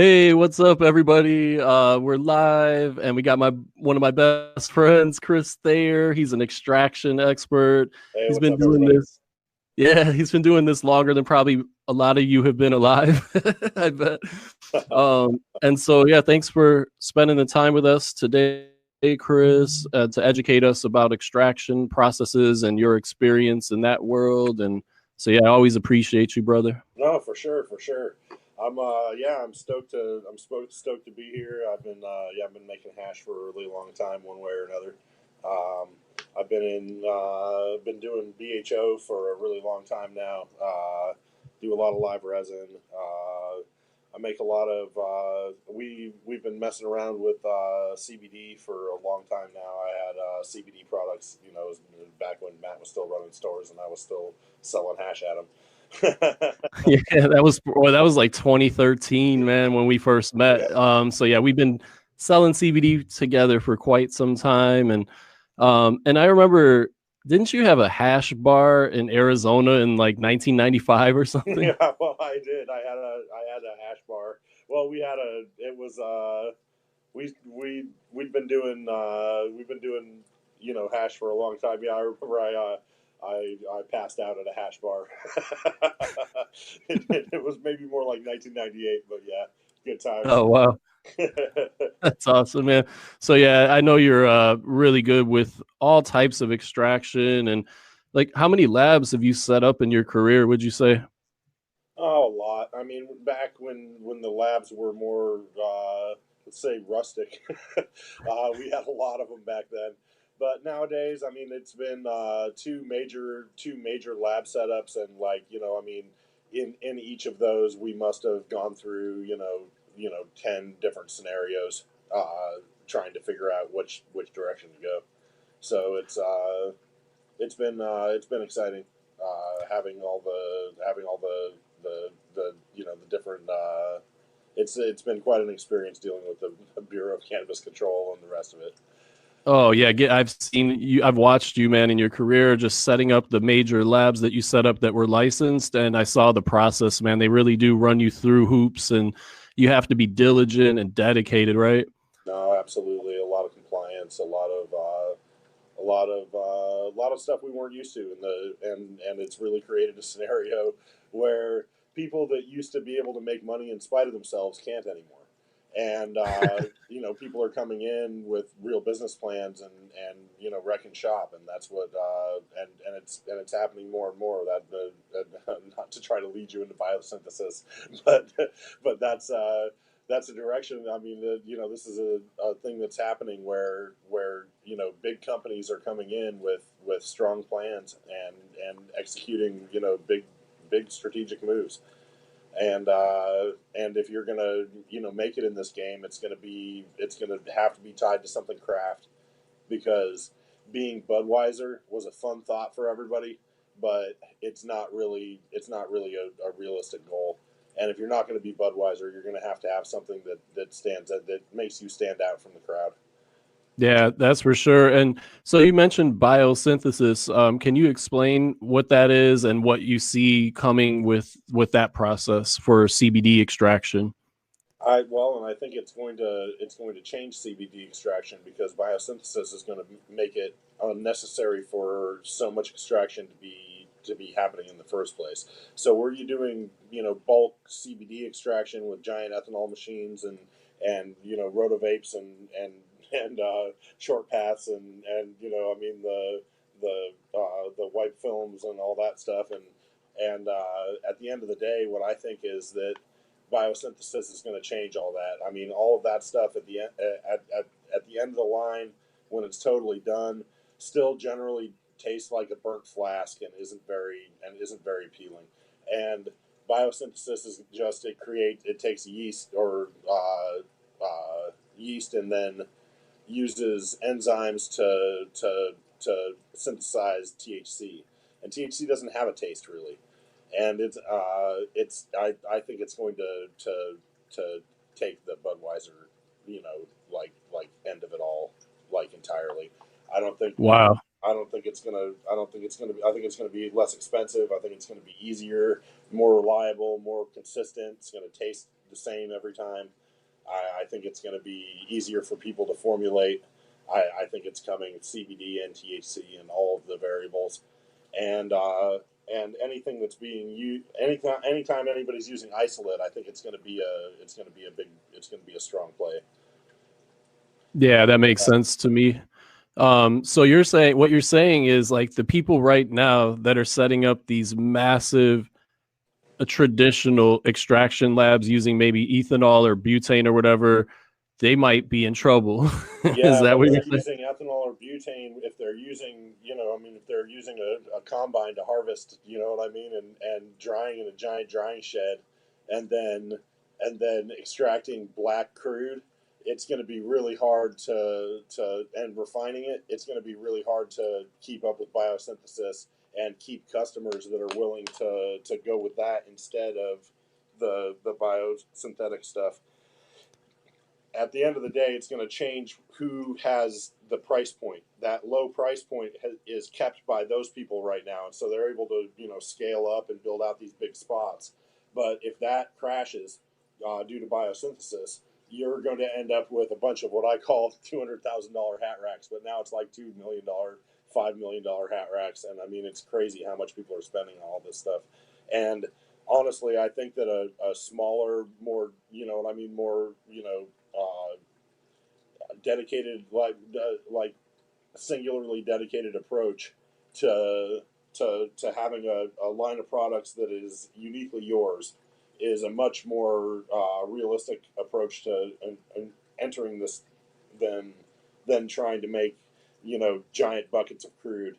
Hey, what's up, everybody? We're live, and we got my one of my best friends, Chris Thayer. He's an extraction expert. Hey, He's what's been up, doing everybody? this, yeah, he's been doing this longer than probably a lot of you have been alive, I bet. And so, yeah, thanks for spending the time with us today, Chris, to educate us about extraction processes and your experience in that world. And so, yeah, I always appreciate you, brother. No, for sure, for sure. I'm stoked stoked to be here. I've been making hash for a really long time, one way or another. Um, been doing BHO for a really long time now. Do a lot of live resin. I make a lot of. We've been messing around with CBD for a long time now. I had CBD products, back when Matt was still running stores and I was still selling hash at him. Yeah, that was like 2013, man, when we first met. Yeah. So yeah, we've been selling CBD together for quite some time, and I remember, didn't you have a hash bar in Arizona in like 1995 or something? Yeah, well, I did. I had a hash bar. Well, we had a. It was we've been doing hash for a long time. Yeah, I remember I passed out at a hash bar. It was maybe more like 1998, but yeah, good times. Oh wow, that's awesome, man. So yeah, I know you're really good with all types of extraction, and like, how many labs have you set up in your career, would you say? Oh, a lot. I mean, back when the labs were more, let's say, rustic, we had a lot of them back then. But nowadays, I mean, it's been two major lab setups, and I mean, in each of those, we must have gone through 10 different scenarios, trying to figure out which direction to go. So it's been exciting, having all the the different. It's been quite an experience dealing with the Bureau of Cannabis Control and the rest of it. Oh yeah, I've seen you. I've watched you, man, in your career, just setting up the major labs that you set up that were licensed, and I saw the process, man. They really do run you through hoops, and you have to be diligent and dedicated, right? No, absolutely, a lot of compliance, a lot of stuff we weren't used to, and it's really created a scenario where people that used to be able to make money in spite of themselves can't anymore. And people are coming in with real business plans and wrecking shop, and that's what and it's happening more and more. Not to try to lead you into biosynthesis, but but that's a direction. I mean, this is a thing that's happening where big companies are coming in with strong plans and executing big strategic moves. And if you're gonna make it in this game, it's gonna have to be tied to something craft, because being Budweiser was a fun thought for everybody, but it's not really a realistic goal. And if you're not going to be Budweiser, you're going to have something that makes you stand out from the crowd. Yeah, that's for sure. And so you mentioned biosynthesis. Can you explain what that is and what you see coming with that process for CBD extraction? And I think it's going to change CBD extraction, because biosynthesis is going to make it unnecessary for so much extraction to be happening in the first place. So were you doing bulk CBD extraction with giant ethanol machines and rotovapes and short paths and I mean the white films and all that stuff, and at the end of the day, what I think is that biosynthesis is going to change all that. I mean, all of that stuff at the end, at the end of the line, when it's totally done, still generally tastes like a burnt flask and isn't very appealing. And biosynthesis is just it takes yeast, and then uses enzymes to synthesize THC, and THC doesn't have a taste really, and I think it's going to take the Budweiser, end of it all, entirely. I don't think Wow. I don't think it's gonna be. I think it's gonna be less expensive. I think it's gonna be easier, more reliable, more consistent. It's gonna taste the same every time. I think it's going to be easier for people to formulate. I think it's coming CBD and THC and all of the variables, and anything that's being used, anytime anybody's using isolate, I think it's going to be a strong play. Yeah, that makes sense to me. So what you're saying is like the people right now that are setting up these massive traditional extraction labs using maybe ethanol or butane or whatever, they might be in trouble. Is Yeah, that whether what they're you're saying? using ethanol or butane, if they're using, if they're using a combine to harvest, you know what I mean, and drying in a giant drying shed, and then extracting black crude, it's going to be really hard and refining it. It's going to be really hard to keep up with biosynthesis and keep customers that are willing to go with that instead of the biosynthetic stuff. At the end of the day, it's going to change who has the price point. That low price point is kept by those people right now, and so they're able to scale up and build out these big spots. But if that crashes due to biosynthesis, you're going to end up with a bunch of what I call $200,000 hat racks, but now it's like $2 million, $5 million hat racks, and I mean it's crazy how much people are spending on all this stuff. And honestly, I think that a smaller, more more dedicated, like singularly dedicated approach to having a line of products that is uniquely yours is a much more realistic approach to entering this than trying to make giant buckets of crude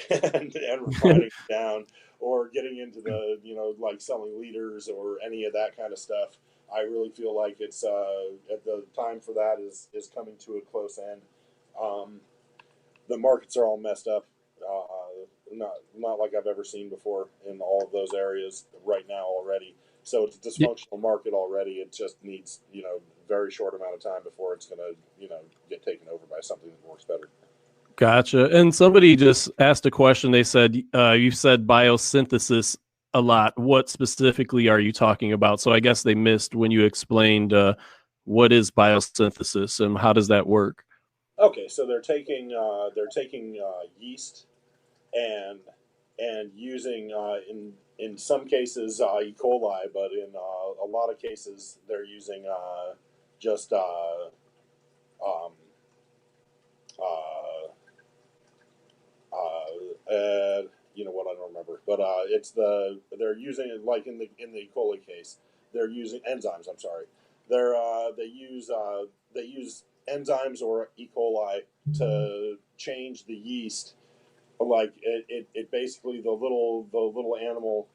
and refining it down, or getting into the like selling liters or any of that kind of stuff. I really feel like it's the time for that is coming to a close end. The markets are all messed up, not like I've ever seen before in all of those areas right now already. So it's a dysfunctional market already. It just needs very short amount of time before it's going to get taken over by something that works better. Gotcha. And somebody just asked a question. They said, you said biosynthesis a lot. What specifically are you talking about? So I guess they missed when you explained what is biosynthesis and how does that work? Okay, so they're taking yeast and using in some cases E. coli, but in a lot of cases they're using just um, uh, you know what, I don't remember, but they're using it like in the E. coli case, they're using enzymes. I'm sorry, they use enzymes or E. coli to change the yeast. Like it basically the little animal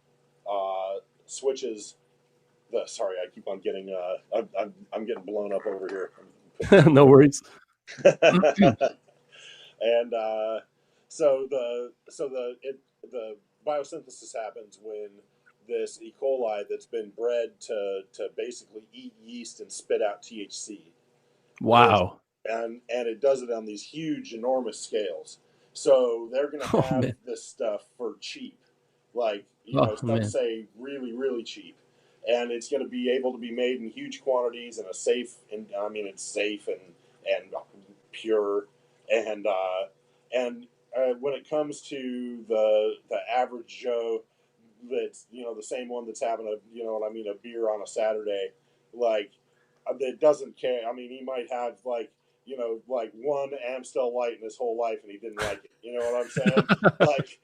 switches the. Sorry, I keep on getting I'm getting blown up over here. No worries. And the biosynthesis happens when this E. coli that's been bred to basically eat yeast and spit out THC. Wow. And it does it on these huge, enormous scales. So they're going to have this stuff for cheap, like some say really, really cheap, and it's going to be able to be made in huge quantities in a safe. And I mean, it's safe and pure, and when it comes to the average Joe, that's the same one that's having a beer on a Saturday, like that doesn't care. I mean, he might have like one Amstel Light in his whole life, and he didn't like it. You know what I'm saying? Like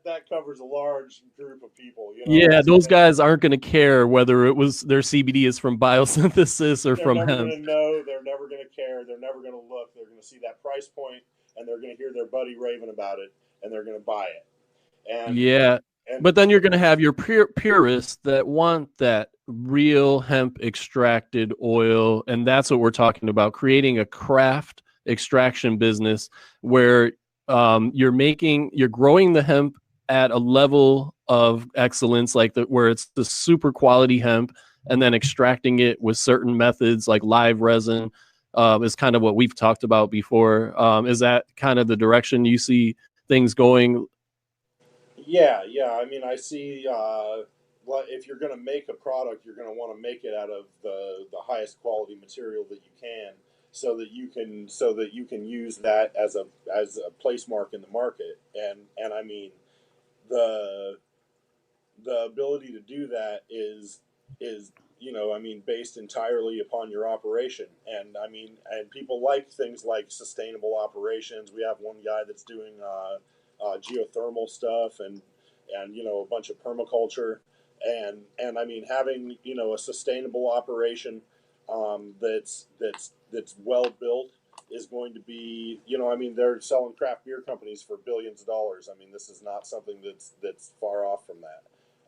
that covers a large group of people. Yeah, those guys aren't going to care whether it was their CBD is from biosynthesis or from hemp. They're never going to know. They're never going to care. They're never going to look. They're going to see that price point, and they're going to hear their buddy raving about it, and they're going to buy it. And yeah, but then you're going to have your purists that want that real hemp extracted oil, and that's what we're talking about, creating a craft extraction business where you're growing the hemp at a level of excellence, like where it's the super quality hemp, and then extracting it with certain methods like live resin is kind of what we've talked about before. Is that kind of the direction you see things going? Yeah. I mean, I see if you're going to make a product, you're going to want to make it out of the highest quality material that you can, so that you can use that as a place mark in the market. And I mean, the the ability to do that is I mean, based entirely upon your operation. And I mean, and people like things like sustainable operations. We have one guy that's doing geothermal stuff, and a bunch of permaculture. And I mean, having a sustainable operation, that's well built, is going to be, I mean, they're selling craft beer companies for billions of dollars. I mean, this is not something that's far off from that.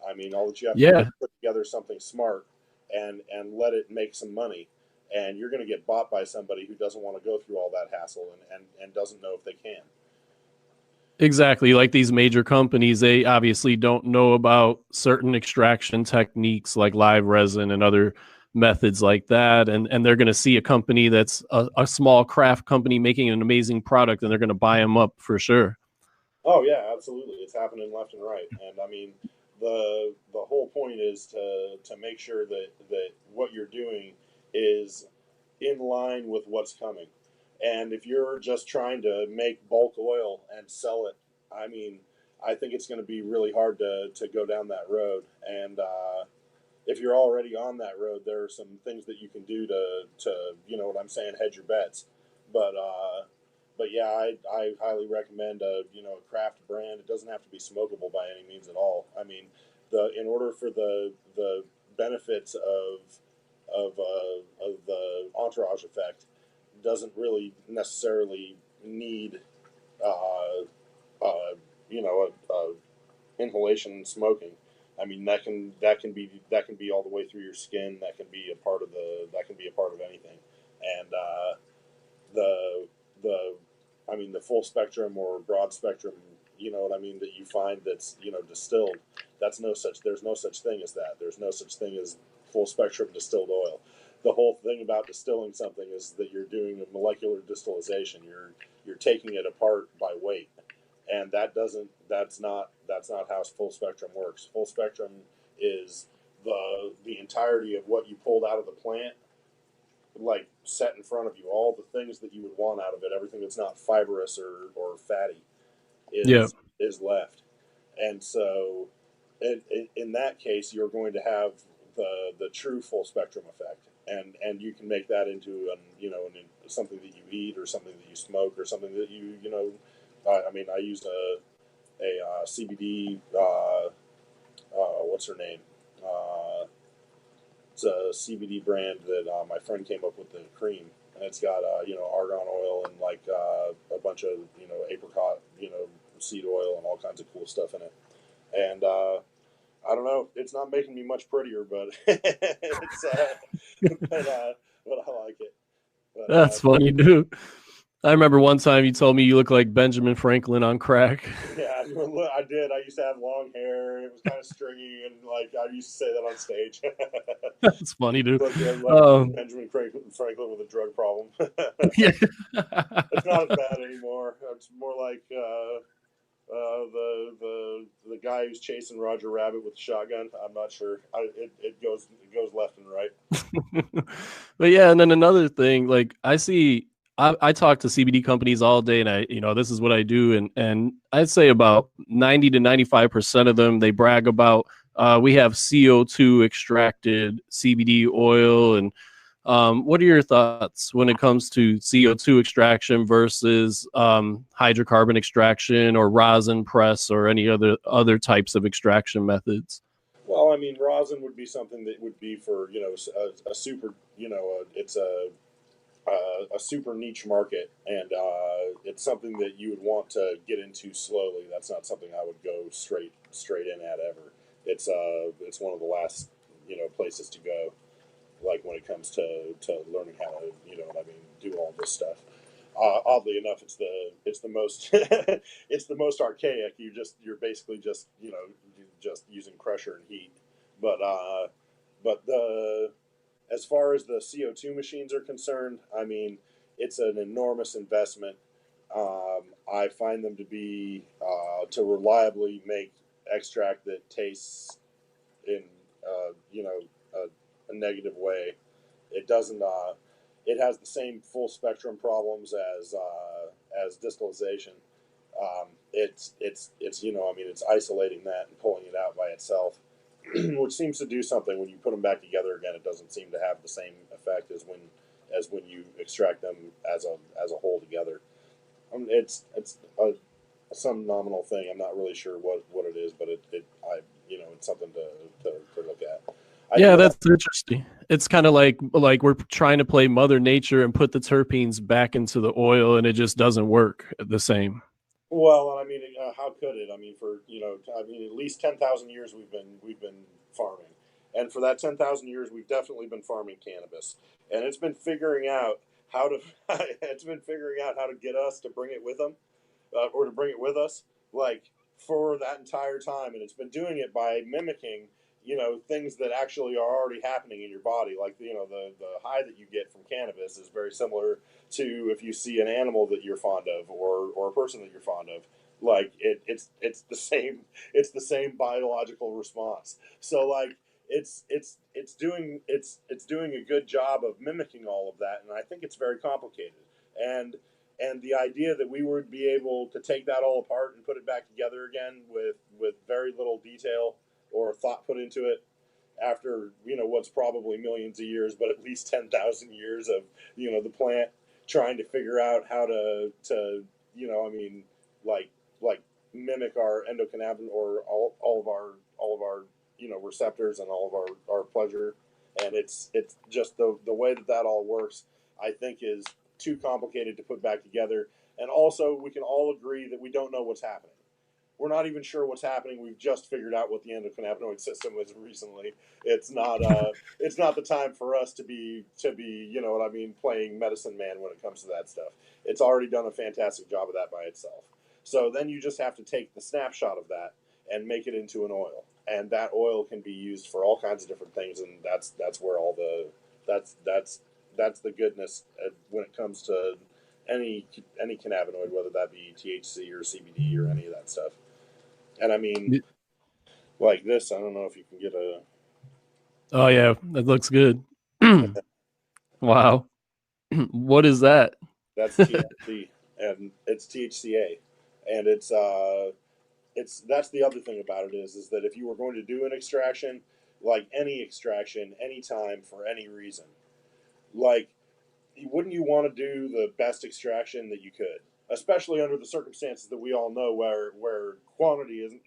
I mean, all that you have to do Yeah, is put together something smart and let it make some money, and you're going to get bought by somebody who doesn't want to go through all that hassle, and doesn't know if they can. exactly. Like these major companies, they obviously don't know about certain extraction techniques like live resin and other methods like that. And they're going to see a company that's a small craft company making an amazing product, and they're going to buy them up for sure. Oh yeah, absolutely. It's happening left and right. And I mean, the whole point is to make sure that what you're doing is in line with what's coming. And if you're just trying to make bulk oil and sell it, I mean, I think it's going to be really hard to go down that road. And if you're already on that road, there are some things that you can do to what I'm saying, hedge your bets. But yeah, I highly recommend a craft brand. It doesn't have to be smokable by any means at all. I mean, in order for the benefits of the entourage effect, doesn't really necessarily need uh, uh, inhalation smoking. I mean, that can be all the way through your skin. That can be a part of anything. And the the I mean, the full spectrum or broad spectrum, what I mean, that you find that's distilled. There's no such thing as that. There's no such thing as full spectrum distilled oil. The whole thing about distilling something is that you're doing a molecular distillation. You're taking it apart by weight, and that's not how full spectrum works. Full spectrum is the entirety of what you pulled out of the plant, like set in front of you, all the things that you would want out of it, everything that's not fibrous or fatty Yeah. is left. And so in that case, you're going to have the true full spectrum effect, and you can make that into something that you eat, or something that you smoke, or something that I mean, I used a CBD, what's her name, it's a CBD brand that my friend came up with the cream, and it's got argan oil, and like a bunch of apricot seed oil, and all kinds of cool stuff in it. And I don't know, it's not making me much prettier, but it's but I like it. But That's funny, dude. I remember one time you told me you look like Benjamin Franklin on crack. yeah, I did. I used to have long hair. It was kind of stringy, and like I used to say that on stage. That's funny, dude. Like Benjamin Franklin with a drug problem. Yeah. It's not as bad anymore. It's more like the guy who's chasing Roger Rabbit with a shotgun. I'm not sure. It goes left and right. But yeah, and then another thing, like I talk to CBD companies all day, and this is what I do, and I'd say about 90 to 95% of them, they brag about we have CO2 extracted CBD oil. And what are your thoughts when it comes to CO2 extraction versus hydrocarbon extraction or rosin press or any other types of extraction methods? Well, I mean, rosin would be something that would be for a super it's a super niche market, and it's something that you would want to get into slowly. That's not something I would go straight in at ever. It's one of the last places to go, like when it comes to learning how to what I mean, do all this stuff. Oddly enough, it's the most it's the most archaic. You're basically just using pressure and heat. But the as far as the CO2 machines are concerned, I mean, it's an enormous investment. I find them to be to reliably make extract that tastes in a negative way. It doesn't. It has the same full spectrum problems as distillation. It's it's isolating that and pulling it out by itself, which seems to do something. When you put them back together again, it doesn't seem to have the same effect as when you extract them as a whole together. It's some nominal thing. I'm not really sure what it is, but it's something to look at. Yeah, that's interesting. It's kind of like we're trying to play Mother Nature and put the terpenes back into the oil, and it just doesn't work the same. Well, how could it? At least 10,000 years we've been farming, and for that 10,000 years, we've definitely been farming cannabis, and it's been figuring out how to get us to bring it with them, or to bring it with us, like for that entire time, and it's been doing it by mimicking things that actually are already happening in your body. Like the high that you get from cannabis is very similar to if you see an animal that you're fond of, or a person that you're fond of. Like it's the same biological response. So like it's doing a good job of mimicking all of that, and I think it's very complicated. And the idea that we would be able to take that all apart and put it back together again with very little detail or thought put into it, after what's probably millions of years, but at least 10,000 years of the plant trying to figure out how to like like mimic our endocannabinoid, or all of our receptors and all of our pleasure. And it's just the way that all works, I think, is too complicated to put back together. And also, we can all agree that we don't know what's happening. We're not even sure what's happening. We've just figured out what the endocannabinoid system is recently. It's not the time for us to be playing medicine man when it comes to that stuff. It's already done a fantastic job of that by itself. So then you just have to take the snapshot of that and make it into an oil, and that oil can be used for all kinds of different things. And that's where all the that's the goodness when it comes to any cannabinoid, whether that be THC or CBD or any of that stuff. And like this, I don't know if you can get a. Oh yeah, that looks good. Wow, what is that? That's THC, and it's THCA, and that's the other thing about it is that if you were going to do an extraction, like any extraction, anytime, for any reason, like, wouldn't you want to do the best extraction that you could, especially under the circumstances that we all know, where quantity isn't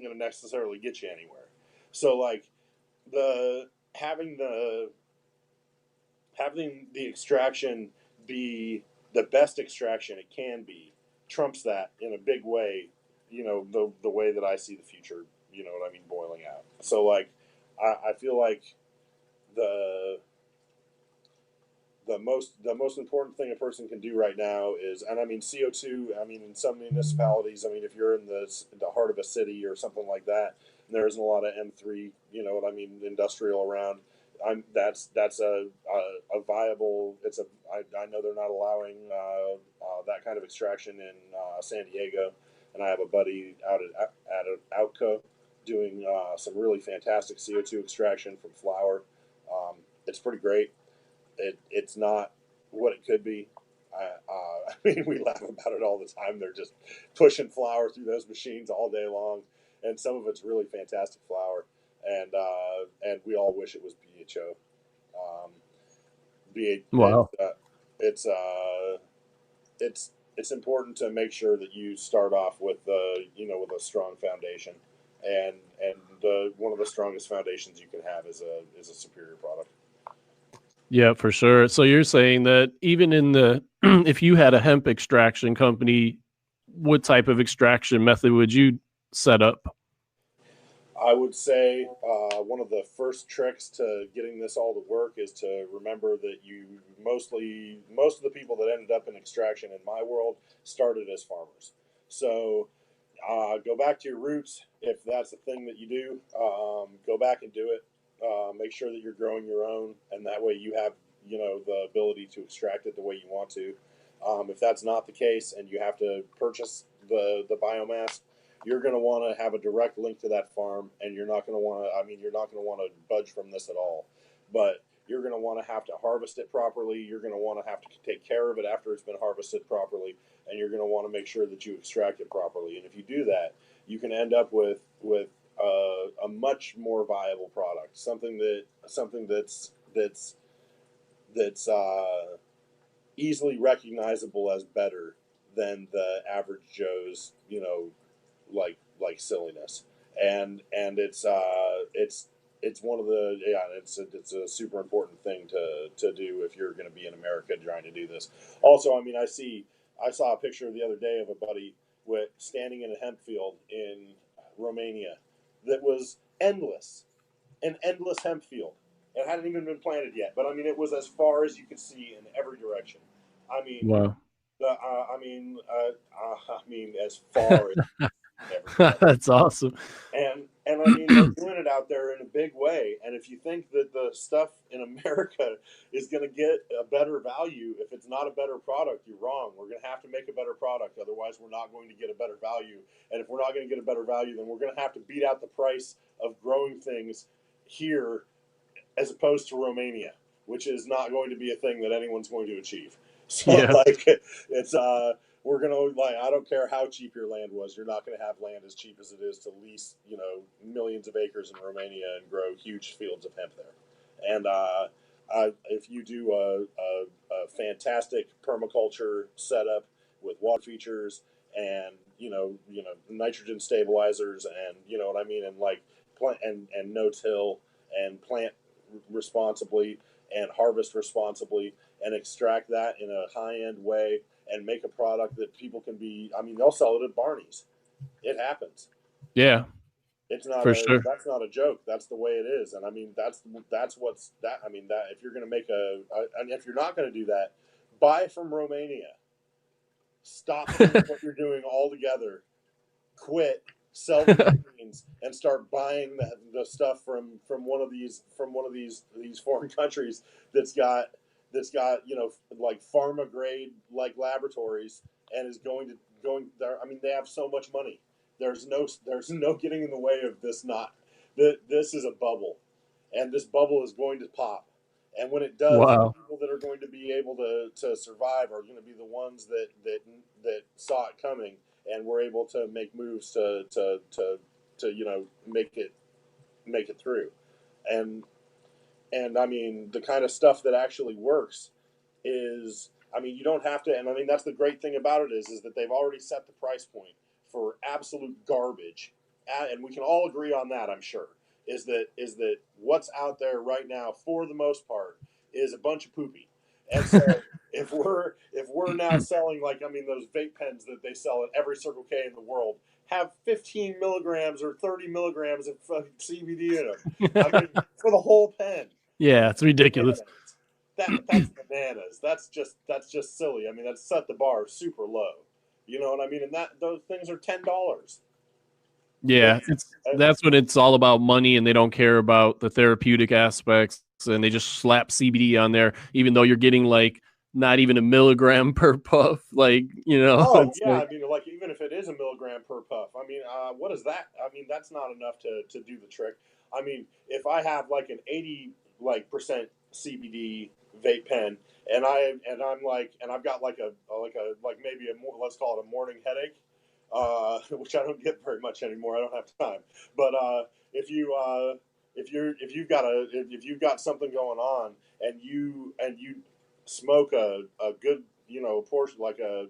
going to necessarily get you anywhere. So like the having the having the extraction be the best extraction it can be trumps that in a big way. The way that I see the future. You know what I mean, boiling out. So like, I feel like the the most important thing a person can do right now is, and CO2. In some municipalities, if you're in the heart of a city or something like that, and there isn't a lot of M3, industrial around. That's a viable. I know they're not allowing that kind of extraction in San Diego, and I have a buddy out at Outco doing some really fantastic CO2 extraction from flower. It's pretty great. It's not what it could be. We laugh about it all the time. They're just pushing flour through those machines all day long, and some of it's really fantastic flour. And we all wish it was BHO. Wow. It's important to make sure that you start off with with a strong foundation, and one of the strongest foundations you can have is a superior product. Yeah, for sure. So you're saying that even in the if you had a hemp extraction company, what type of extraction method would you set up? I would say one of the first tricks to getting this all to work is to remember that most of the people that ended up in extraction in my world started as farmers. So go back to your roots if that's the thing that you do. Go back and do it. Make sure that you're growing your own, and that way you have the ability to extract it the way you want to. If that's not the case and you have to purchase the biomass, you're going to want to have a direct link to that farm, and you're not going to want to. I mean, you're not going to want to budge from this at all. But you're going to want to have to harvest it properly. You're going to want to have to take care of it after it's been harvested properly, and you're going to want to make sure that you extract it properly. And if you do that, you can end up with a much more viable product, something that's easily recognizable as better than the average Joe's, like silliness. And it's one of the it's a super important thing to do if you're going to be in America trying to do this. Also, I mean, I saw a picture the other day of a buddy standing in a hemp field in Romania that was endless, an endless hemp field. It hadn't even been planted yet, but I mean, it was as far as you could see in every direction. I mean, Wow. I mean, as far as every direction. That's awesome. And I mean, they're doing it out there in a big way. And if you think that the stuff in America is going to get a better value, if it's not a better product, you're wrong. We're going to have to make a better product. Otherwise, we're not going to get a better value. And if we're not going to get a better value, then we're going to have to beat out the price of growing things here as opposed to Romania, which is not going to be a thing that anyone's going to achieve. So, it's we're going to, I don't care how cheap your land was, you're not going to have land as cheap as it is to lease, millions of acres in Romania and grow huge fields of hemp there. And if you do a fantastic permaculture setup with water features and, nitrogen stabilizers and, what I mean, and plant and no-till and plant responsibly and harvest responsibly and extract that in a high-end way and make a product that people can be, I mean, they'll sell it at Barney's. It happens. Yeah. It's not sure. That's not a joke. That's the way it is. And I mean, that's what's that. I mean, that if you're going to make and if you're not going to do that, buy from Romania. Stop doing what you're doing altogether. Quit. Sell the machines and start buying the stuff from one of these foreign countries that's got like pharma grade like laboratories and is going there. I mean, they have so much money. There's no getting in the way of this. This is a bubble, and this bubble is going to pop. And when it does, Wow. the people that are going to be able to survive are going to be the ones that saw it coming and were able to make moves to make it through. And I mean, the kind of stuff that actually works is, I mean, you don't have to, and I mean, that's the great thing about it is that they've already set the price point for absolute garbage. And we can all agree on that, I'm sure, is that what's out there right now, for the most part, is a bunch of poopy. And so if we're now selling, those vape pens that they sell at every Circle K in the world have 15 milligrams or 30 milligrams of CBD in them. I mean, for the whole pen. Yeah, it's ridiculous. That's bananas. That's just silly. I mean, that's set the bar super low. You know what I mean? And those things are $10. Yeah, that's when it's all about money, and they don't care about the therapeutic aspects, and they just slap CBD on there, even though you're getting not even a milligram per puff. Oh yeah, like, I mean, even if it is a milligram per puff, I mean, what is that? I mean, that's not enough to do the trick. I mean, if I have an 80% CBD vape pen, and I've got maybe let's call it a morning headache, which I don't get very much anymore. I don't have time. But if you've got something going on and you smoke a good portion like a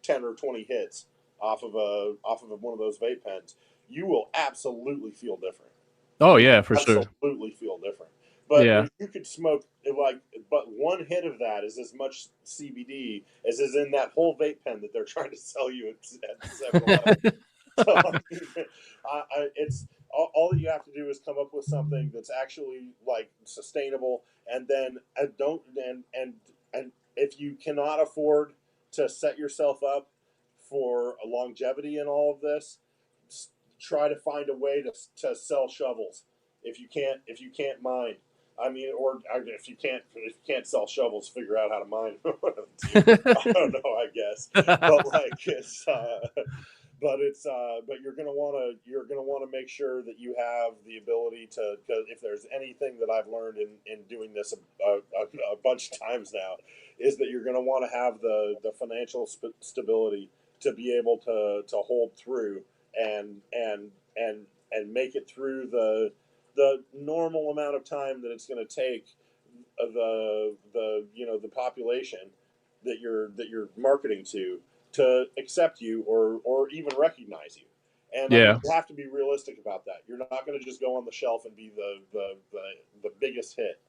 10 or 20 hits off of one of those vape pens, you will absolutely feel different. oh yeah, for sure. Absolutely feel different. But Yeah. you could smoke but one hit of that is as much CBD as is in that whole vape pen that they're trying to sell you at 7-Eleven. So I mean, it's all that you have to do is come up with something that's actually sustainable, and then and if you cannot afford to set yourself up for a longevity in all of this, try to find a way to sell shovels if you can't mine. I mean, or if you can't sell shovels, figure out how to mine. I don't know, I guess, but like but you're gonna want to make sure that you have the ability to, because if there's anything that I've learned in doing this a bunch of times now, is that you're gonna want to have the financial stability to be able to hold through and make it through the normal amount of time that it's going to take the population that you're marketing to accept you or even recognize you. And I mean, Yeah. you have to be realistic about that. You're not going to just go on the shelf and be the biggest hit.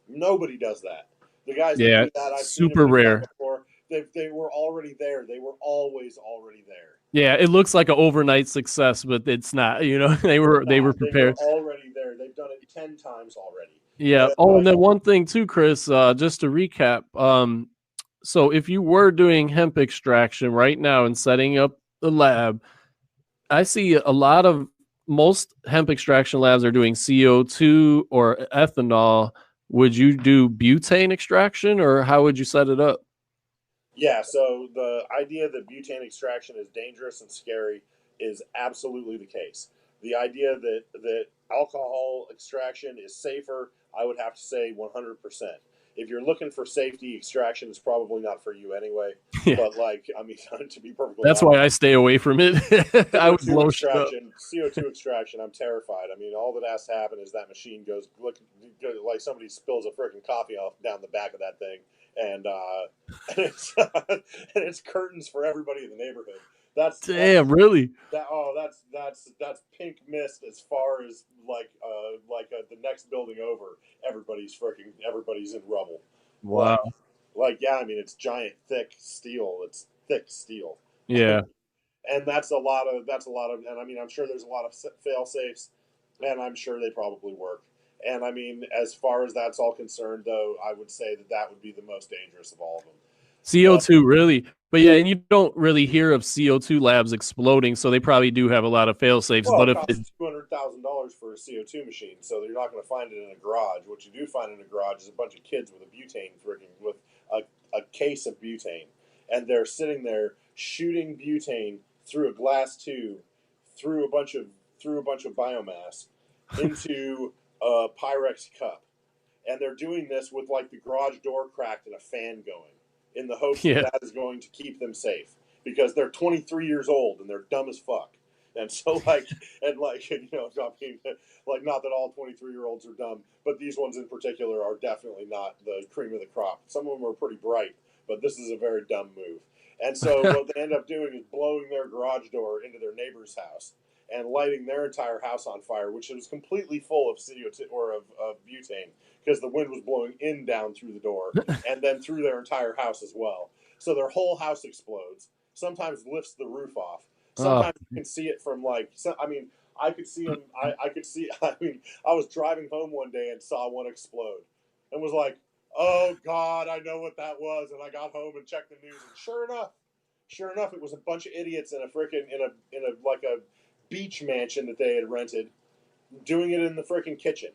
Nobody does that. The guys that Yeah. do that, I've seen them Super do that rare. before. They were already there. They were always already there. Yeah, it looks like an overnight success, but it's not. You know, they were They were prepared. already there. They've done it 10 times already. Yeah. And Oh, and like, then one thing too, Chris. Just to recap. So if you were doing hemp extraction right now and setting up the lab, I see a lot of most hemp extraction labs are doing CO2 or ethanol. Would you do butane extraction, or how would you set it up? yeah, so the idea that butane extraction is dangerous and scary is absolutely the case. The idea that alcohol extraction is safer, I would have to say 100%. If you're looking for safety, extraction is probably not for you anyway. Yeah, But like, I mean, to be perfectly that's honest, why I stay away from it. I would CO2 blow shit up. extraction, CO2 extraction, I'm terrified. I mean, all that has to happen is that machine goes look like somebody spills a freaking coffee off down the back of that thing, and and it's and it's curtains for everybody in the neighborhood. That's Damn, really? that. Oh, that's pink mist as far as the next building over. Everybody's in rubble. Like Wow. yeah, I mean, it's giant, thick steel. It's thick steel. Yeah. And that's a lot of, and I mean, I'm sure there's a lot of fail safes, and I'm sure they probably work. And I mean, as far as that's all concerned, though, I would say that would be the most dangerous of all of them. But CO2, really? But yeah, and you don't really hear of CO2 labs exploding, so they probably do have a lot of fail safes. well, But it if it, costs $200,000 for a CO2 machine, so you're not going to find it in a garage. What you do find in a garage is a bunch of kids with a butane freaking with a case of butane, and they're sitting there shooting butane through a glass tube, through a bunch of biomass into a Pyrex cup, and they're doing this with like the garage door cracked and a fan going, in the hopes that yeah, that is going to keep them safe because they're 23 years old and they're dumb as fuck. And so, I mean, like, not that all 23-year-olds are dumb, but these ones in particular are definitely not the cream of the crop. Some of them are pretty bright, but this is a very dumb move. And so, what they end up doing is blowing their garage door into their neighbor's house and lighting their entire house on fire, which was completely full of CO2 or of butane, because the wind was blowing in down through the door and then through their entire house as well. So their whole house explodes. Sometimes lifts the roof off. oh, Sometimes you can see it from I mean, I could see them. I could see. I mean, I was driving home one day and saw one explode, and was like, "Oh God, I know what that was." And I got home and checked the news, and sure enough, it was a bunch of idiots in a freaking in a like a beach mansion that they had rented, doing it in the freaking kitchen.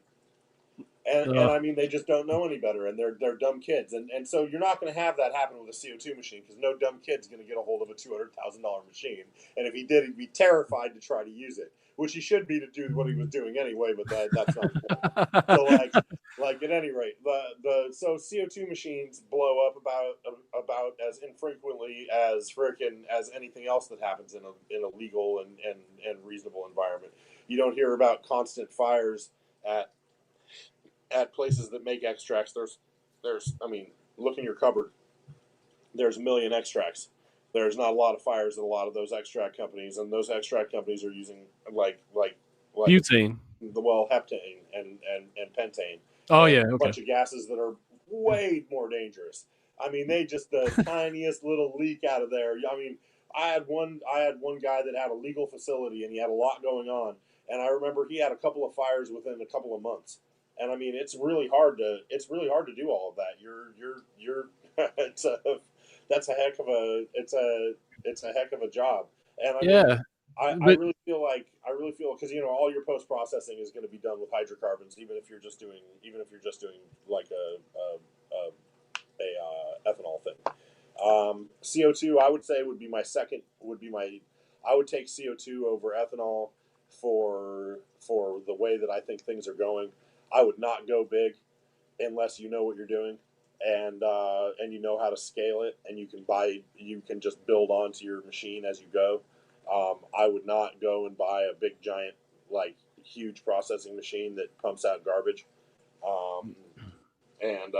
And oh, I mean, they just don't know any better, and they're dumb kids, and so you're not going to have that happen with a CO2 machine, because no dumb kid's going to get a hold of a $200,000 machine, and if he did, he'd be terrified to try to use it, which he should be to do what he was doing anyway. But that's not the point. So at any rate, so CO2 machines blow up about as infrequently as frickin' as anything else that happens in a legal and reasonable environment. You don't hear about constant fires at places that make extracts. There's I mean, look in your cupboard. There's a million extracts. There's not a lot of fires at a lot of those extract companies, and those extract companies are using like butane. heptane and pentane Oh and yeah, a okay. bunch of gases that are way more dangerous. I mean, they just the tiniest little leak out of there. I mean, I had one guy that had a legal facility and he had a lot going on, and I remember he had a couple of fires within a couple of months. And I mean, it's really hard to do all of that. You're it's a that's a heck of a it's a heck of a job. And I mean, Yeah, I really feel because all your post processing is going to be done with hydrocarbons, even if you're just doing like a ethanol thing. CO2, I would say, would be my second. I would take CO2 over ethanol for the way that I think things are going. I would not go big unless you know what you're doing, and you know how to scale it, and you can just build onto your machine as you go. I would not go and buy a big giant, like, huge processing machine that pumps out garbage, um, and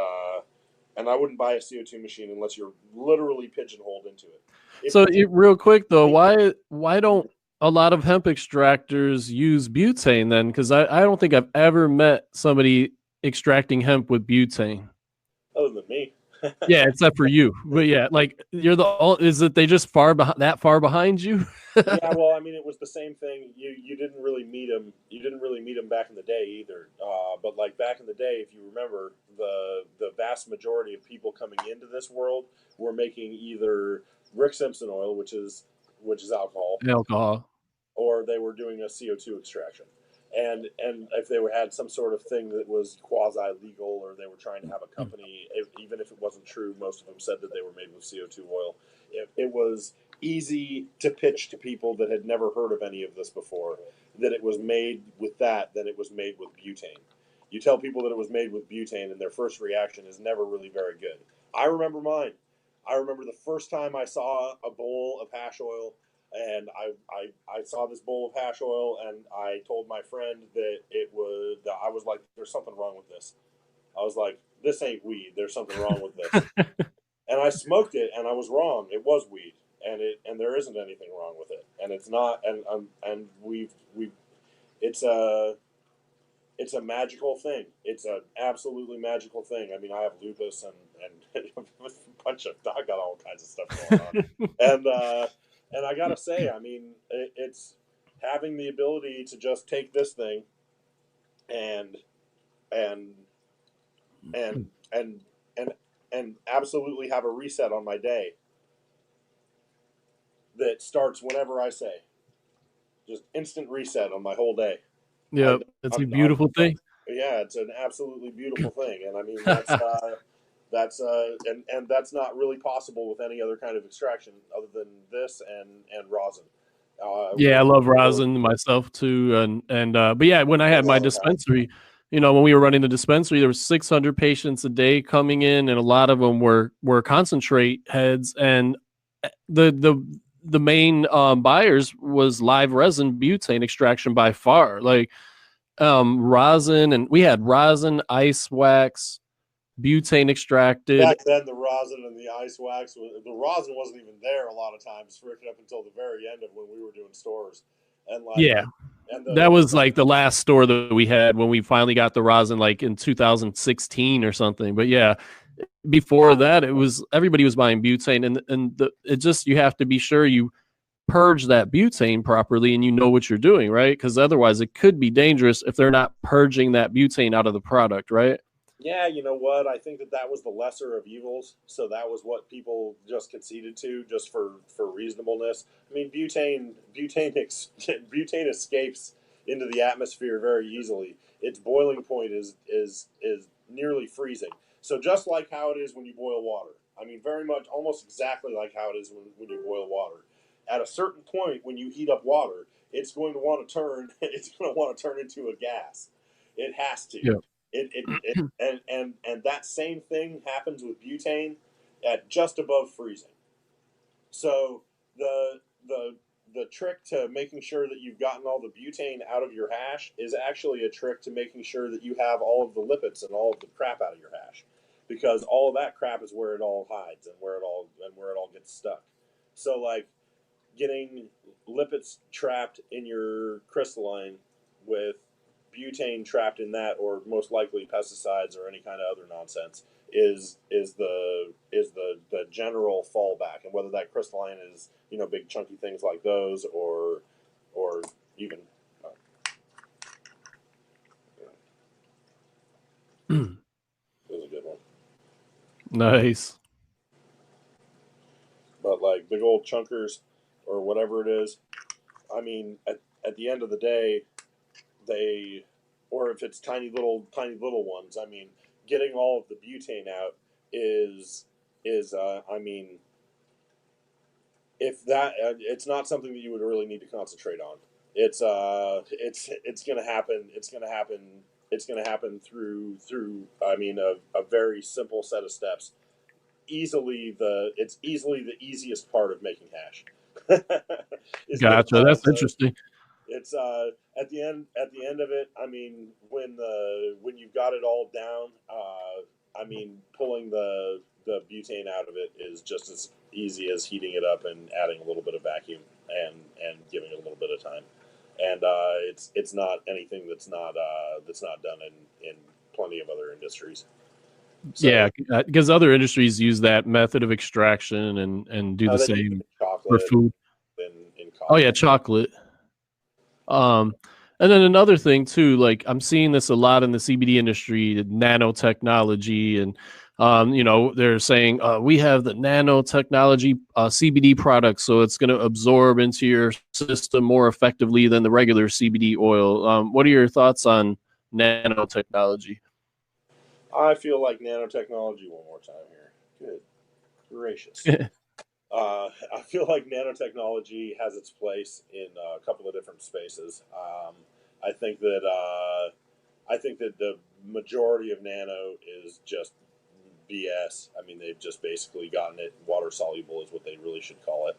I wouldn't buy a CO2 machine unless you're literally pigeonholed into it. So real quick though, why don't a lot of hemp extractors use butane then? Because I don't think I've ever met somebody extracting hemp with butane. Other than me. Yeah, except for you. But yeah, like you're is it they just that far behind you? Yeah, well, I mean, it was the same thing. You didn't really meet him. You didn't really meet him back in the day either. But like back in the day, if you remember, the vast majority of people coming into this world were making either Rick Simpson oil, which is alcohol, Alcohol. or they were doing a CO2 extraction. And if they had some sort of thing that was quasi legal, or they were trying to have a company, even if it wasn't true, most of them said that they were made with CO2 oil. It was easy to pitch to people that had never heard of any of this before that it was made with that, than it was made with butane. You tell people that it was made with butane, and their first reaction is never really very good. I remember mine. I remember the first time I saw a bowl of hash oil, and I saw this bowl of hash oil, and I told my friend that I was like, there's something wrong with this. I was like, this ain't weed. There's something wrong with this. And I smoked it, and I was wrong. It was weed, and there isn't anything wrong with it, and it's not. And we've it's a magical thing. It's an absolutely magical thing. I mean, I have lupus and a bunch of, I got all kinds of stuff going on, and I gotta say, I mean, it's having the ability to just take this thing and and and and and and absolutely have a reset on my day that starts whenever I say, just instant reset on my whole day. Yeah, it's a beautiful thing. Yeah, it's an absolutely beautiful thing, and I mean and that's not really possible with any other kind of extraction other than this and rosin. Yeah, I love rosin myself too, and but yeah, when I had my dispensary, when we were running the dispensary, there was 600 patients a day coming in, and a lot of them were concentrate heads, and the main buyers was live resin butane extraction by far, like rosin, and we had rosin, ice wax, butane extracted. Back then, the rosin and the ice wax, the rosin wasn't even there a lot of times, freaking up until the very end of when we were doing stores. And like, yeah, that was like the last store that we had when we finally got the rosin, like in 2016 or something. But yeah, before that, it was everybody was buying butane, and it just, you have to be sure you purge that butane properly and you know what you're doing, right? Because otherwise it could be dangerous if they're not purging that butane out of the product, right? Yeah, you know what? I think that was the lesser of evils. So that was what people just conceded to, just for reasonableness. I mean, butane escapes into the atmosphere very easily. Its boiling point is nearly freezing. So just like how it is when you boil water. I mean, very much, almost exactly like how it is when you boil water. At a certain point, when you heat up water, it's going to want to turn. It's going to want to turn into a gas. It has to. Yeah. And that same thing happens with butane at just above freezing. So the trick to making sure that you've gotten all the butane out of your hash is actually a trick to making sure that you have all of the lipids and all of the crap out of your hash, because all of that crap is where it all hides and where it all gets stuck. So like getting lipids trapped in your crystalline with butane trapped in that, or most likely pesticides or any kind of other nonsense, is the general fallback. And whether that crystalline is big chunky things like those, or even that was a good one. Nice. But like big old chunkers or whatever it is, I mean, at the end of the day, they, or if it's tiny little ones, I mean, getting all of the butane out is I mean, if that it's not something that you would really need to concentrate on. It's going to happen. It's going to happen through. I mean, a very simple set of steps. It's easily the easiest part of making hash. Is getting Gotcha. all That's the interesting. it's at the end of it. I mean, when you've got it all down, I mean, pulling the butane out of it is just as easy as heating it up and adding a little bit of vacuum and giving it a little bit of time. And it's not anything that's not done in plenty of other industries. Yeah, So because other industries use that method of extraction and do the they use it same in for chocolate food. in Oh coffee. yeah, chocolate. Um, and then another thing too, like I'm seeing this a lot in the CBD industry, nanotechnology, and they're saying we have the nanotechnology CBD product, so it's going to absorb into your system more effectively than the regular CBD oil. What are your thoughts on nanotechnology? I feel like nanotechnology one more time here. Good gracious. I feel like nanotechnology has its place in a couple of different spaces. I think that I think that the majority of nano is just BS. I mean, they've just basically gotten it water soluble, is what they really should call it.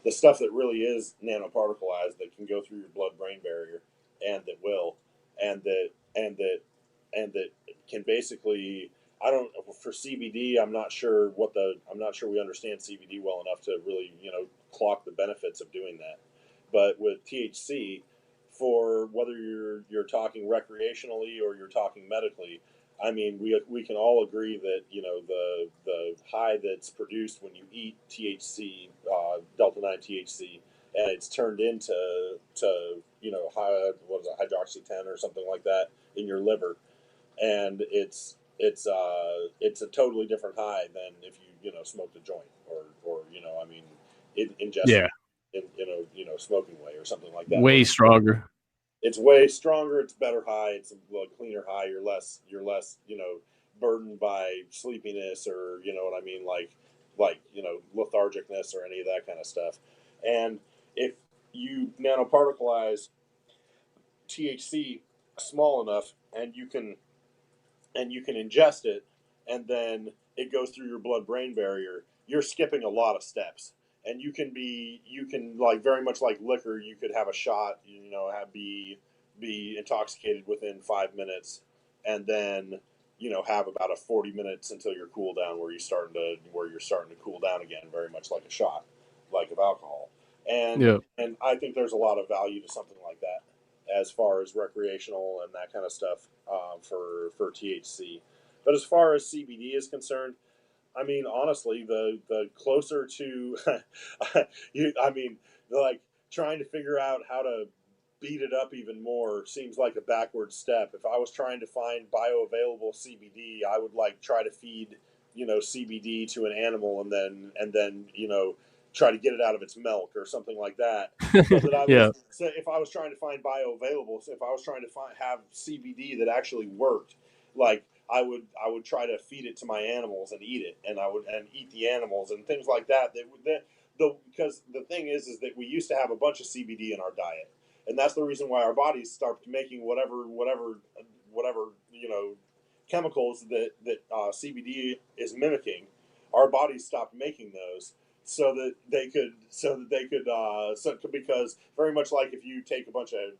The stuff that really is nanoparticleized that can go through your blood-brain barrier, and that will, and that and that and that can basically. I don't for CBD. I'm not sure we understand CBD well enough to really clock the benefits of doing that. But with THC, for whether you're talking recreationally or you're talking medically, I mean, we can all agree that the high that's produced when you eat THC, delta 9 THC, and it's turned into high, what is it, hydroxy 10 or something like that in your liver, and it's a totally different high than if you smoked a joint or I mean, ingested Yeah, in a smoking way or something like that, where way stronger. it's way stronger, it's better high, it's a cleaner high. You're less burdened by sleepiness, or what I mean, like lethargicness or any of that kind of stuff. And if you nanoparticleize THC small enough, and you can ingest it, and then it goes through your blood brain barrier, you're skipping a lot of steps. And you can, like, very much like liquor, you could have a shot, be intoxicated within 5 minutes, and then have about a 40 minutes until your cool down, where you're starting to cool down again, very much like a shot, like of alcohol. Yeah, And I think there's a lot of value to something like that, as far as recreational and that kind of stuff, for THC. But as far as CBD is concerned, I mean, honestly, the closer to I mean, like, trying to figure out how to beat it up even more seems like a backward step. If I was trying to find bioavailable CBD, I would, like, try to feed CBD to an animal, and then try to get it out of its milk or something like that. So that I yeah, was so if I was trying to find bioavailable, so if I was trying to have CBD that actually worked, like, I would try to feed it to my animals and eat it, and I would and eat the animals and things like that. Because the thing is that we used to have a bunch of CBD in our diet, and that's the reason why our bodies stopped making whatever chemicals that CBD is mimicking. Our bodies stopped making those, because very much like if you take a bunch of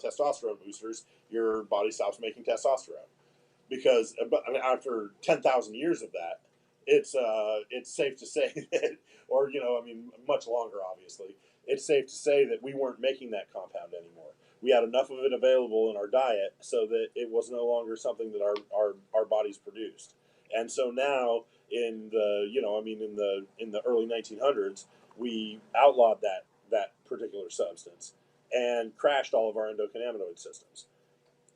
testosterone boosters, your body stops making testosterone, because after 10,000 years of that, it's safe to say that, or I mean, much longer, obviously, it's safe to say that we weren't making that compound anymore. We had enough of it available in our diet so that it was no longer something that our bodies produced. And so now, in the I mean, in the early 1900s, we outlawed that particular substance and crashed all of our endocannabinoid systems.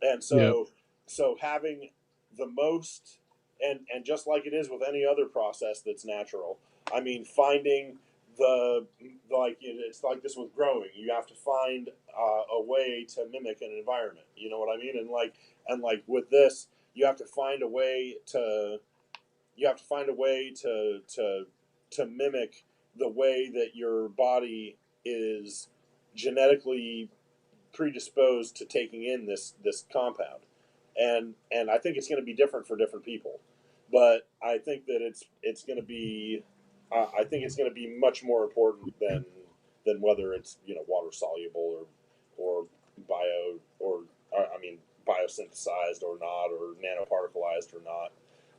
And yeah, so having the most, and just like it is with any other process that's natural, I mean, finding it's like this with growing. You have to find a way to mimic an environment. You know what I mean? And like with this, you have to find a way to to mimic the way that your body is genetically predisposed to taking in this compound, and I think it's going to be different for different people, but I think that it's going to be I think it's going to be much more important than whether it's water soluble or bio or I mean biosynthesized or not or nanoparticleized or not.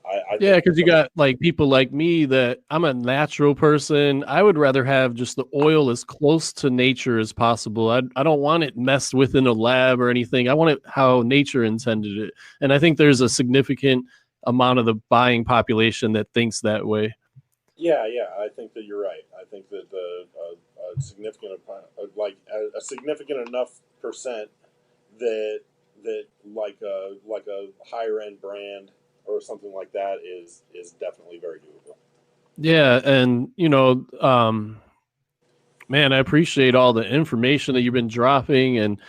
I Yeah, think because you got like people like me that I'm a natural person. I would rather have just the oil as close to nature as possible. I don't want it messed with in a lab or anything. I want it how nature intended it. And I think there's a significant amount of the buying population that thinks that way. yeah, I think that you're right. I think that a significant a significant enough percent that like a higher end brand or something like that is definitely very doable. Yeah, and man, I appreciate all the information that you've been dropping. And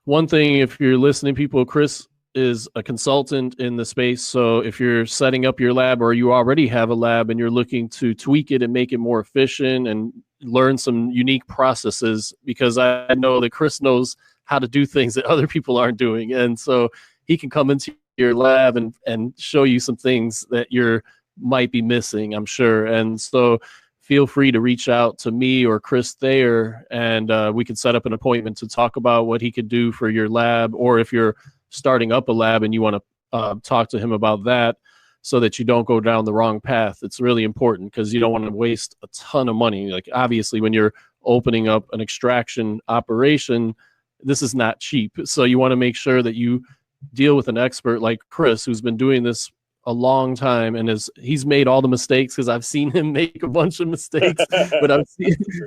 one thing, if you're listening, people, Chris is a consultant in the space. So if you're setting up your lab or you already have a lab and you're looking to tweak it and make it more efficient and learn some unique processes, because I know that Chris knows how to do things that other people aren't doing. And so he can come into your lab and show you some things that you're might be missing, I'm sure. And so feel free to reach out to me or Chris Thayer, and we can set up an appointment to talk about what he could do for your lab, or if you're starting up a lab and you want to talk to him about that so that you don't go down the wrong path. It's really important because you don't want to waste a ton of money. Like obviously when you're opening up an extraction operation, this is not cheap. So you want to make sure that you deal with an expert like Chris, who's been doing this a long time and he's made all the mistakes, because I've seen him make a bunch of mistakes, but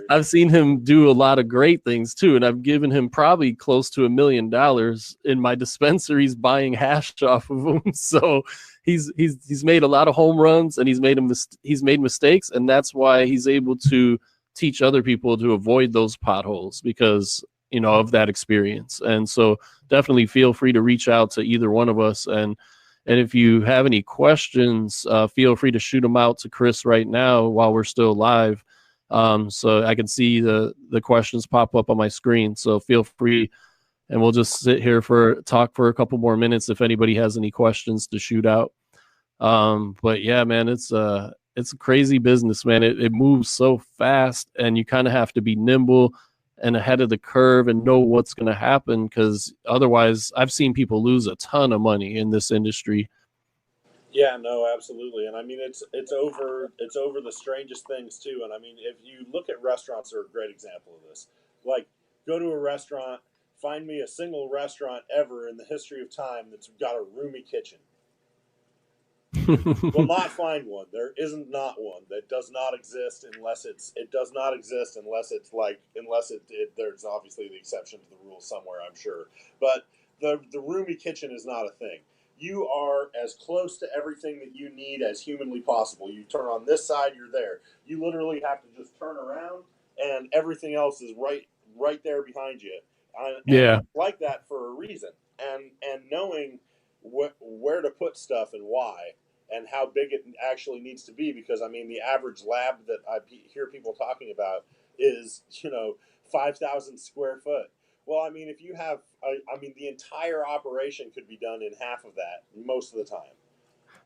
I've seen him do a lot of great things too. And I've given him probably close to $1 million in my dispensaries buying hash off of him. So he's made a lot of home runs and he's made mistakes. And that's why he's able to teach other people to avoid those potholes because, of that experience. And so definitely feel free to reach out to either one of us. And if you have any questions, feel free to shoot them out to Chris right now while we're still live. So I can see the questions pop up on my screen. So feel free, and we'll just sit here talk for a couple more minutes if anybody has any questions to shoot out. But yeah, man, it's a crazy business, man. It moves so fast, and you kind of have to be nimble and ahead of the curve and know what's going to happen, because otherwise I've seen people lose a ton of money in this industry. Yeah, no, absolutely. And I mean it's over the strangest things too. And I mean if you look at restaurants, are a great example of this. Like go to a restaurant, find me a single restaurant ever in the history of time that's got a roomy kitchen. Will not find one. There isn't not one. That does not exist unless it does not exist unless it's like there's obviously the exception to the rule somewhere, I'm sure. But the roomy kitchen is not a thing. You are as close to everything that you need as humanly possible. You turn on this side, you're there. You literally have to just turn around and everything else is right there behind you. And like that for a reason. And knowing where to put stuff and why and how big it actually needs to be, because I mean the average lab that I hear people talking about is 5,000 square foot. Well, I mean if you have I mean the entire operation could be done in half of that most of the time.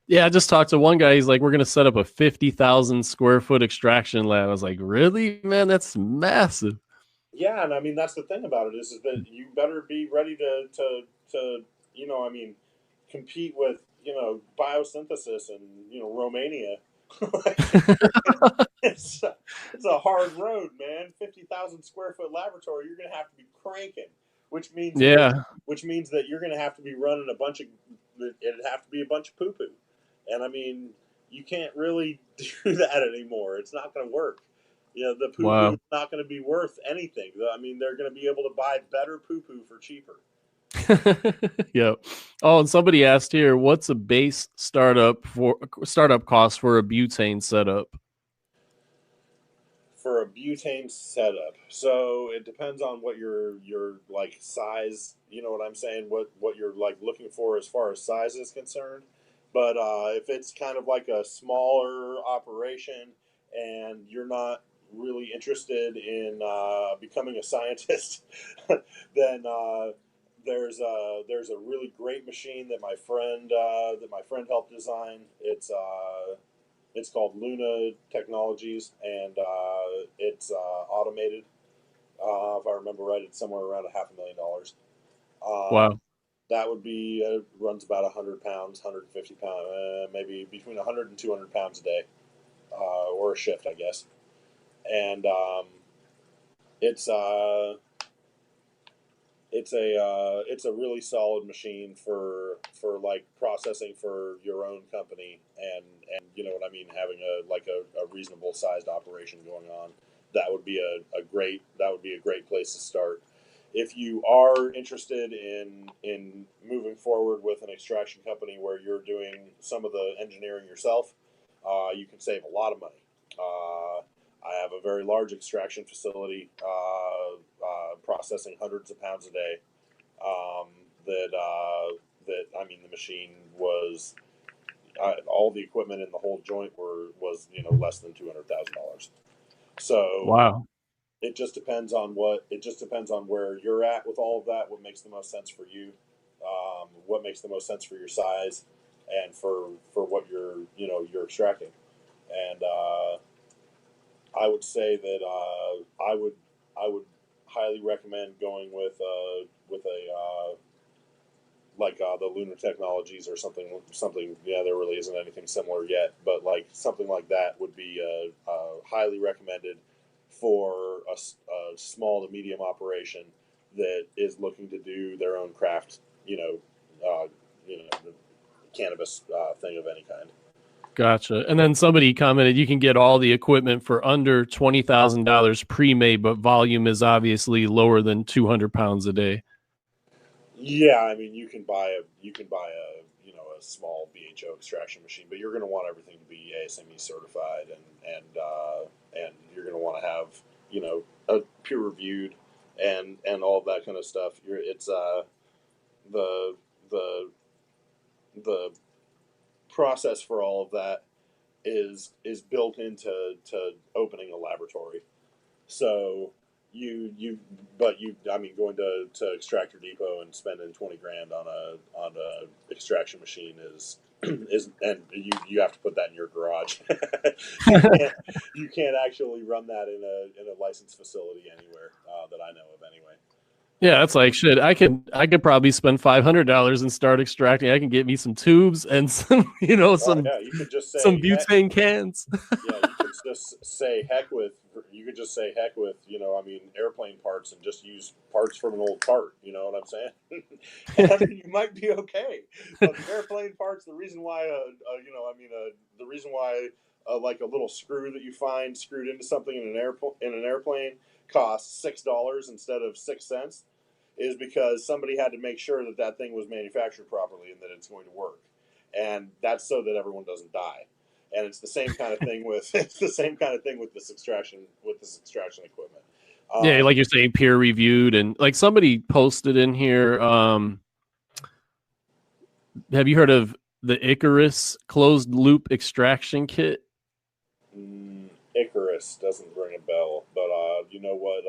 Yeah, I just talked to one guy. He's like, we're going to set up a 50,000 square foot extraction lab. I was like, really, man? That's massive. Yeah, and I mean that's the thing about it is that you better be ready to I mean compete with biosynthesis and Romania. it's a hard road, man. 50,000 square foot laboratory. You're gonna have to be cranking, which means that you're gonna have to be running a bunch of. It'd have to be a bunch of poo poo, and I mean you can't really do that anymore. It's not gonna work. The poo poo is not going to be worth anything. I mean, they're going to be able to buy better poo poo for cheaper. Yeah. Oh, and somebody asked here, what's a base startup cost for a butane setup? For a butane setup, so it depends on what your like size. You know what I'm saying? What you're like looking for as far as size is concerned. But if it's kind of like a smaller operation and you're not really interested in becoming a scientist, then there's a really great machine that my friend helped design. It's called Luna Technologies, and it's automated. If I remember right, it's somewhere around $500,000. Wow. That would be runs about 100 pounds, 150 pounds, maybe between 100 and 200 pounds a day, or a shift, I guess. And it's it's a really solid machine for like processing for your own company, and you know what I mean, having a reasonable sized operation going on. That would be a great place to start. If you are interested in moving forward with an extraction company where you're doing some of the engineering yourself, you can save a lot of money. I have a very large extraction facility, processing hundreds of pounds a day. Um, that I mean, the machine was all the equipment in the whole joint was less than $200,000. So Wow. it just depends on where you're at with all of that. What makes the most sense for you? What makes the most sense for your size, and for what you're extracting. And I would say that I would highly recommend going with a the Lunar Technologies or something. Yeah, there really isn't anything similar yet, but like something like that would be highly recommended for a small to medium operation that is looking to do their own craft, cannabis thing of any kind. Gotcha. And then somebody commented you can get all the equipment for under $20,000 pre-made, but volume is obviously lower than 200 pounds a day. Yeah, I mean you can buy a small BHO extraction machine, but you're going to want everything to be ASME certified, and you're going to want to have a peer reviewed and all of that kind of stuff. It's the the the process for all of that is built into opening a laboratory. So I mean, going to Extractor Depot and spending 20 grand on a extraction machine is and you have to put that in your garage. You can't actually run that in a licensed facility anywhere that I know of anyway. Yeah, that's like shit. I could probably spend $500 and start extracting. I can get me some tubes and some some Yeah, you could just some say butane cans. yeah, you could just say heck with. You could just say heck with. I mean, airplane parts, and just use parts from an old cart. You know what I'm saying? And I mean, you might be okay. But the airplane parts, the reason why, the reason why, like a little screw that you find screwed into something in an airplane costs $6 instead of 6 cents, is because somebody had to make sure that that thing was manufactured properly and that it's going to work, and that's so that everyone doesn't die. And it's the same kind of thing with this extraction equipment. Yeah, like you're saying, peer reviewed, and like somebody posted in here. Have you heard of the Icarus closed loop extraction kit? Icarus doesn't ring a bell, but you know what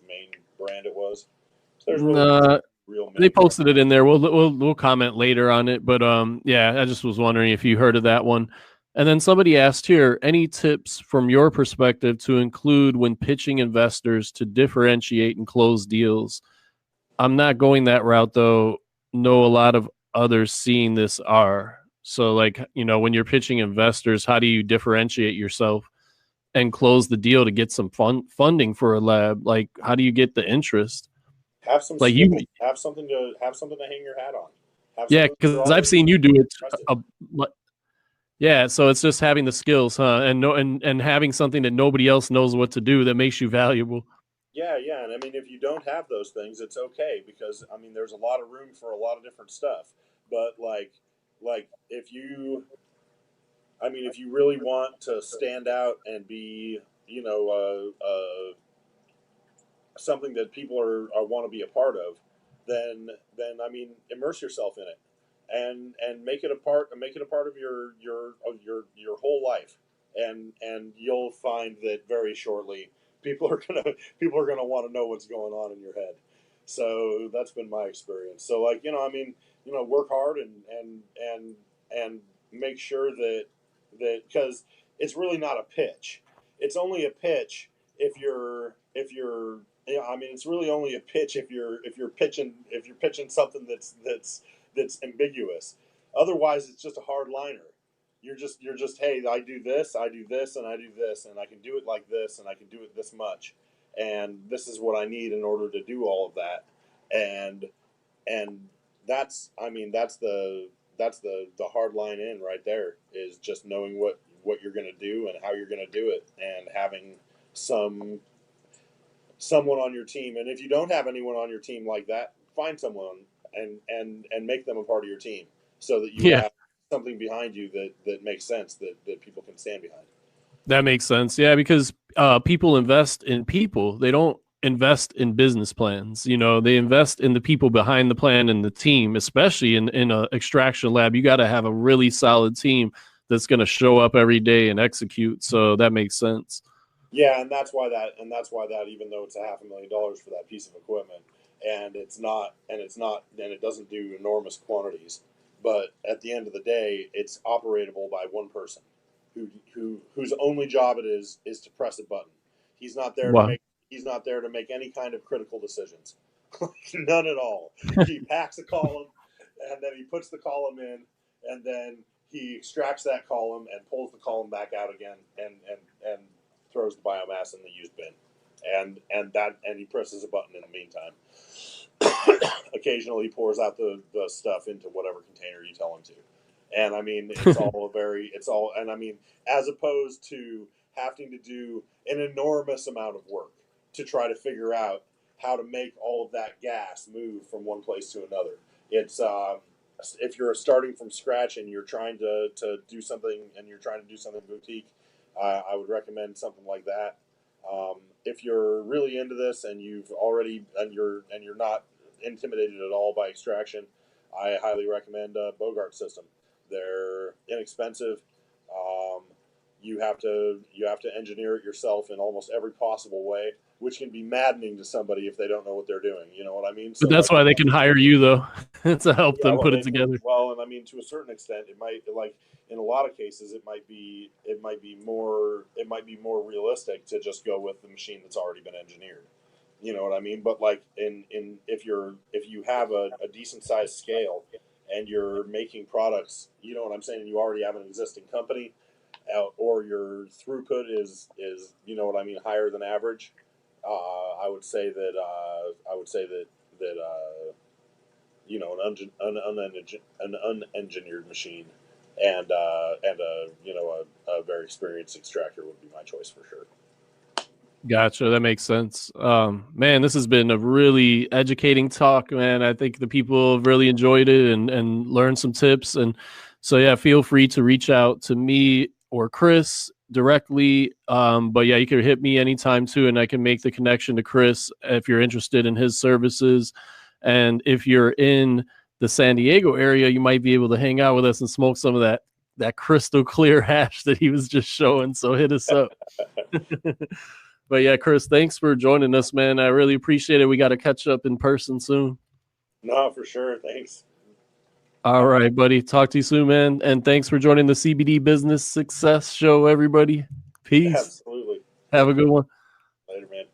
main brand it was. So there's really real They many. posted it in there. We'll comment later on it, but yeah, I just was wondering if you heard of that one. And then somebody asked here, any tips from your perspective to include when pitching investors to differentiate and close deals? I'm not going that route though. Know a lot of others seeing this are. So like, when you're pitching investors, how do you differentiate yourself and close the deal to get some funding for a lab? Like, how do you get the interest? Have some Like skills. you, Have something to hang your hat on. Have yeah, something that you're because I've already seen you do it. trusted. Yeah, so it's just having the skills, huh? And no, and having something that nobody else knows what to do that makes you valuable. Yeah, yeah, and I mean, if you don't have those things, it's okay, because I mean, there's a lot of room for a lot of different stuff. But like if you, I mean, if you really want to stand out and be something that people are want to be a part of, then I mean, immerse yourself in it, and make it a part of your whole life, and you'll find that very shortly people are gonna want to know what's going on in your head. So that's been my experience. So, like, I mean, work hard, and make sure that because it's really not a pitch. It's only a pitch if you're I mean, it's really only a pitch if you're pitching something that's ambiguous. Otherwise, it's just a hard liner. You're just hey, I do this, and I do this, and I can do it like this, and I can do it this much, and this is what I need in order to do all of that, and and that's the hard line in right there, is just knowing what you're going to do and how you're going to do it, and having someone on your team. And if you don't have anyone on your team like that, find someone and make them a part of your team, so that you have something behind you that makes sense, that people can stand behind. That makes sense. Yeah, because people invest in people. They don't invest in business plans. They invest in the people behind the plan and the team, especially in an extraction lab. You got to have a really solid team that's going to show up every day and execute. So that makes sense. Yeah, and that's why that even though it's $500,000 for that piece of equipment, and it doesn't do enormous quantities, but at the end of the day, it's operatable by one person whose only job it is to press a button. He's not there to make any kind of critical decisions. None at all. He packs a column, and then he puts the column in, and then he extracts that column and pulls the column back out again, and throws the biomass in the used bin, and he presses a button in the meantime. Occasionally, he pours out the stuff into whatever container you tell him to. And I mean, and I mean, as opposed to having to do an enormous amount of work to try to figure out how to make all of that gas move from one place to another. It's if you're starting from scratch and you're trying to do something, and you're trying to do something boutique, I would recommend something like that. If you're really into this and you're not intimidated at all by extraction, I highly recommend Bogart System. They're inexpensive. You have to engineer it yourself in almost every possible way, which can be maddening to somebody if they don't know what they're doing. You know what I mean? So, but that's why they can hire you, though, to help them put it together. Well, and I mean, to a certain extent, it might, like, in a lot of cases, it might be more realistic to just go with the machine that's already been engineered. You know what I mean? But like if you have a decent sized scale and you're making products, you know what I'm saying, and you already have an existing company, or your throughput is you know what I mean, higher than average. I would say that an unengineered machine and a very experienced extractor would be my choice for sure. Gotcha. That makes sense. Man, this has been a really educating talk, man. I think the people have really enjoyed it and learned some tips. And so, yeah, feel free to reach out to me or Chris directly. But yeah, you can hit me anytime too, and I can make the connection to Chris if you're interested in his services. And if you're in the San Diego area, you might be able to hang out with us and smoke some of that crystal clear hash that he was just showing. So hit us up. But yeah, Chris, thanks for joining us, man. I really appreciate it. We got to catch up in person soon. No, for sure. Thanks. All right, buddy. Talk to you soon, man. And thanks for joining the CBD Business Success Show, everybody. Peace. Absolutely. Have a good one. Later, man.